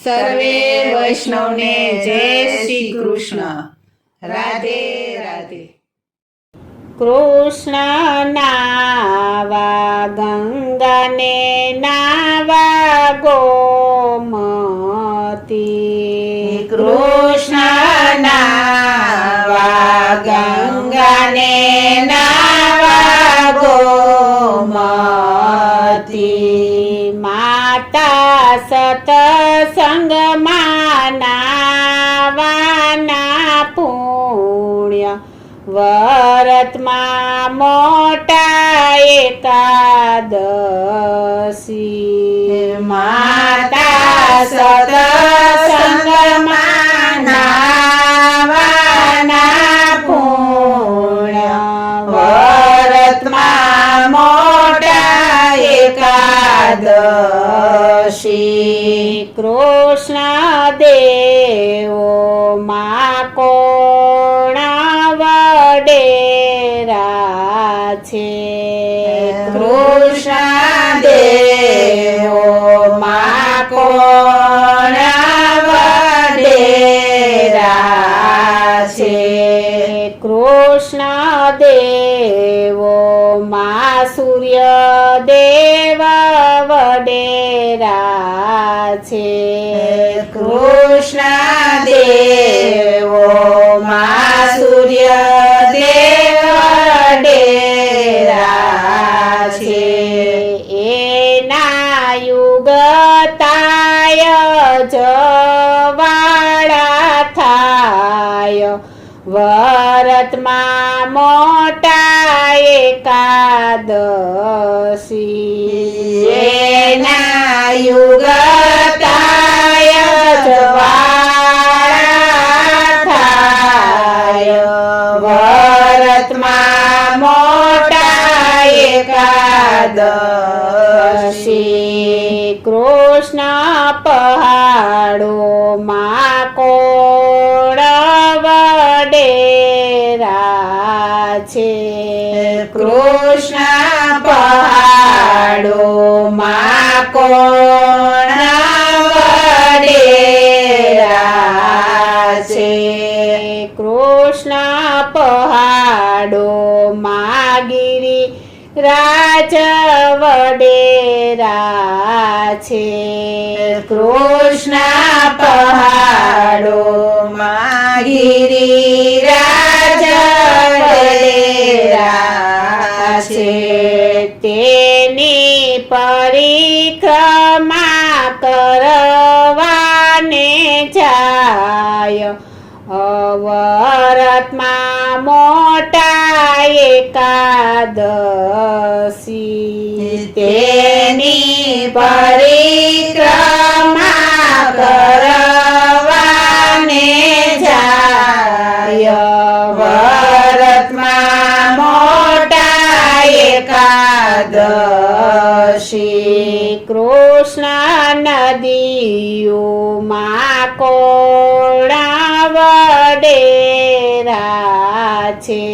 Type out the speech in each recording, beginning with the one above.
સર્વે વૈષ્ણવને જય શ્રી કૃષ્ણ. રાધે રાધે. કૃષ્ણ નાવા ગંગાને નાવા ગોમતી. કૃષ્ણ નાવા ગંગાને નાવા ગોમતી. માતા સતસંગમાં નાવાના પુણ્ય વરતમાં મોટા એકાદશી. માતા સતસંગમાં નાવાના પુણ્ય વરતમાં મોટા એકાદશી. કૃષ્ણ દેવો મા કોણ વડેરા છે. કૃષ્ણ દેવો મા કોણ વડેરા છે. કૃષ્ણ દેવો મા સૂર્ય દેવ વડેરા છે. કૃષ્ણ દેવો મા સૂર્ય દેવ વડેરા છે. એના યુગતાય જવાળા થાય વરતમાં મોટા એકાદશી. એના યુગતાય જવાળા થાય વરતમાં મોટા એકાદશી. કૃષ્ણ પહાડો મા કોણ વડેરા છે. કૃષ્ણ પહાડો મા કોણ વડેરા છે. કૃષ્ણ પહાડો મા ગિરી રાજ વડેરા છે. કૃષ્ણ પહાડો મા ગિરિરાજ વડેરા છે. તેની પરિક્રમા કરવાને જાય અવરતમાં મોટા એકાદશી. તેની પરિક્રમા કરવાને જાય વરતમાં મોટા એકાદશી. કૃષ્ણ નદીઓ મા કોણ વડેરા છે.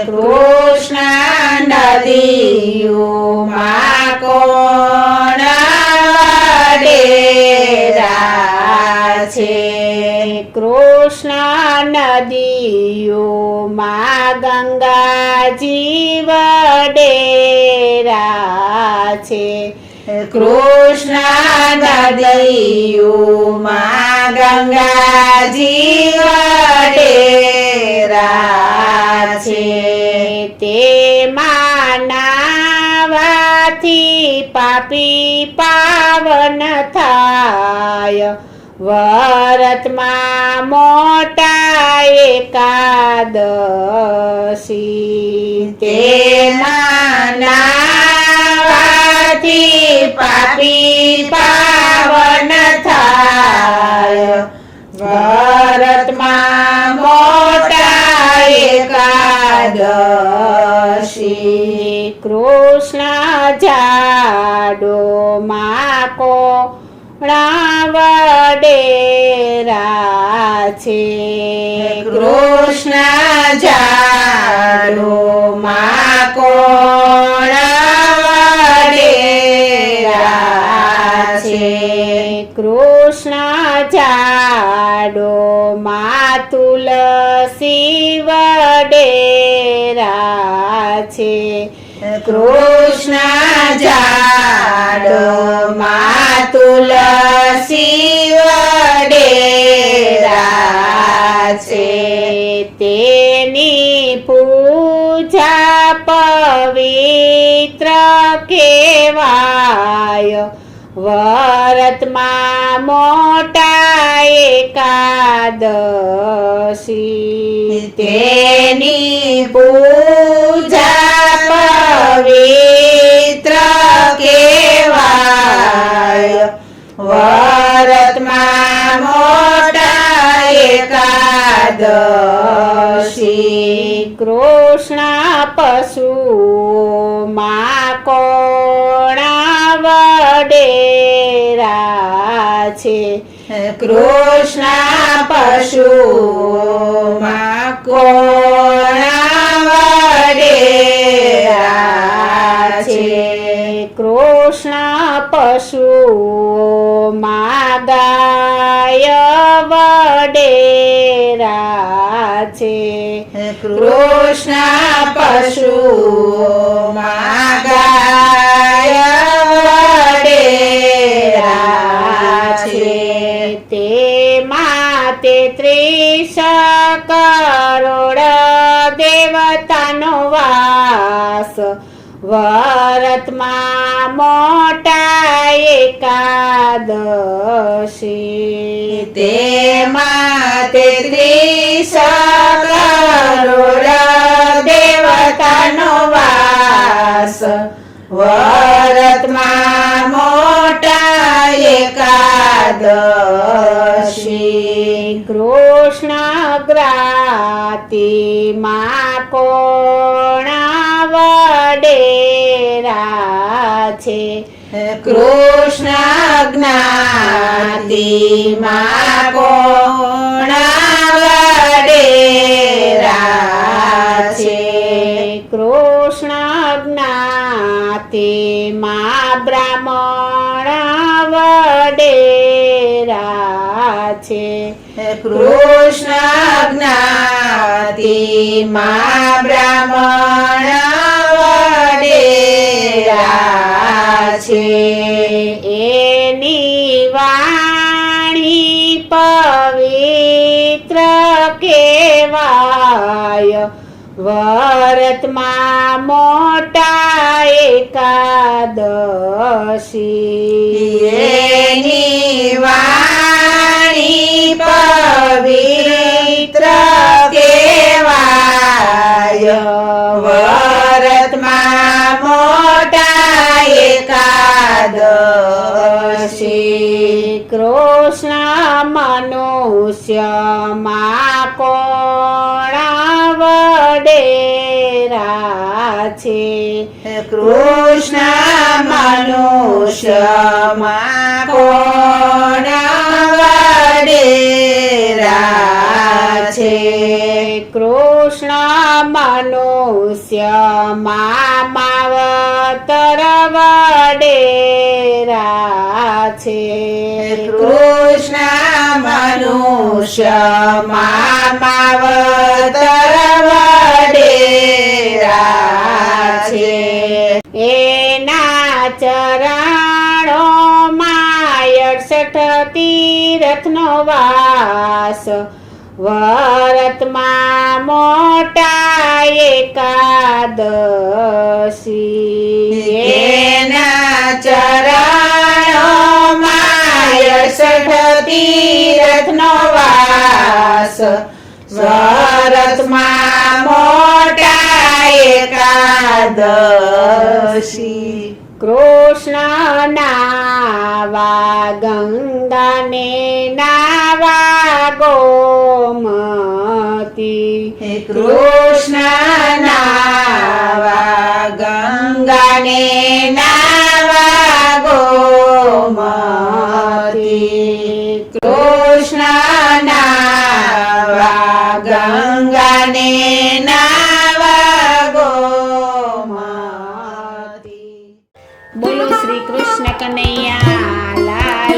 કૃષ્ણ નદીઓ મા કોણ વડેરા છે. કૃષ્ણ નદીઓ મા ગંગાજી વડેરા છે. કૃષ્ણ નદીઓ મા ગંગાજી વડેરા છે. તેમાં નાવાથી પાપી પાવન થાય વરતમાં મોટા એકાદશી. તેમાં નાવાથી પાપી પાવન થાય વરતમાં મોટા એકાદશી. કૃષ્ણ જાડો મા કોણ વડેરા છે. કૃષ્ણ જાડો મા કોણ વડેરા છે. કૃષ્ણ વડેરા છે કૃષ્ણ ઝાડમાં તુલસી વડેરા છે તેની પૂજા પવિત્ર કેવાય વરતમાં મોટા એકાદશી તેની પૂજા પવિત્ર કેવાય વરતમાં મોટા એકાદશી કૃષ્ણ પશુમાં કોણા વડેરા છે કૃષ્ણ પશુમાં કોણા વડેરા છે કૃષ્ણ પશુમાં ગાય વડેરા છે કૃષ્ણ પશુમાં ગાય વડેરા છે તેમાં 33 કરોડ દેવતાનો વાસ વરતમાં મોટા એકાદશી તેમાં 33 કરોડ દેવતાનો વાસ વરતમાં મોટા એકાદશી કૃષ્ણ ગ્રાતિમાં કોણા વડેરા છે કૃષ્ણ જ્ઞાતિમાં કોણા વડેરા છે કૃષ્ણ જ્ઞાતિમાં બ્રાહ્મણ વડેરા છે કૃષ્ણ જ્ઞાતિમાં બ્રાહ્મણ વડેરા છે એની વાણી પવિત્ર કેવાય વરતમાં મોટા એકાદશી એની વાણી પવિત્ર કેવાય વરતમાં મોટા એકાદશી કૃષ્ણ મનુષ્યમાં કોણા વડેરા છે કૃષ્ણ મનુષ્યમાં કોણા વડેરા છે કૃષ્ણ મનુષ્યમાં માવતર વડેરા છે કૃષ્ણ મનુષ્યમાં માવતર વડેરા છે એના ચરણોમાં 68 તીર્થનો વાસ વરતમાં મોટા એકાદશી એના ચરણોમાં 68 તીર્થનો વાસ વરતમાં મોટા એકાદશી કૃષ્ણ નાવા ગંગાને નાવા ગોમતી કૃષ્ણ નાવા ગંગાને નાવા ગોમતી કૃષ્ણ નાવા ગંગાને નાવા ગોમતી બોલો શ્રી કૃષ્ણ કનૈયા લાલ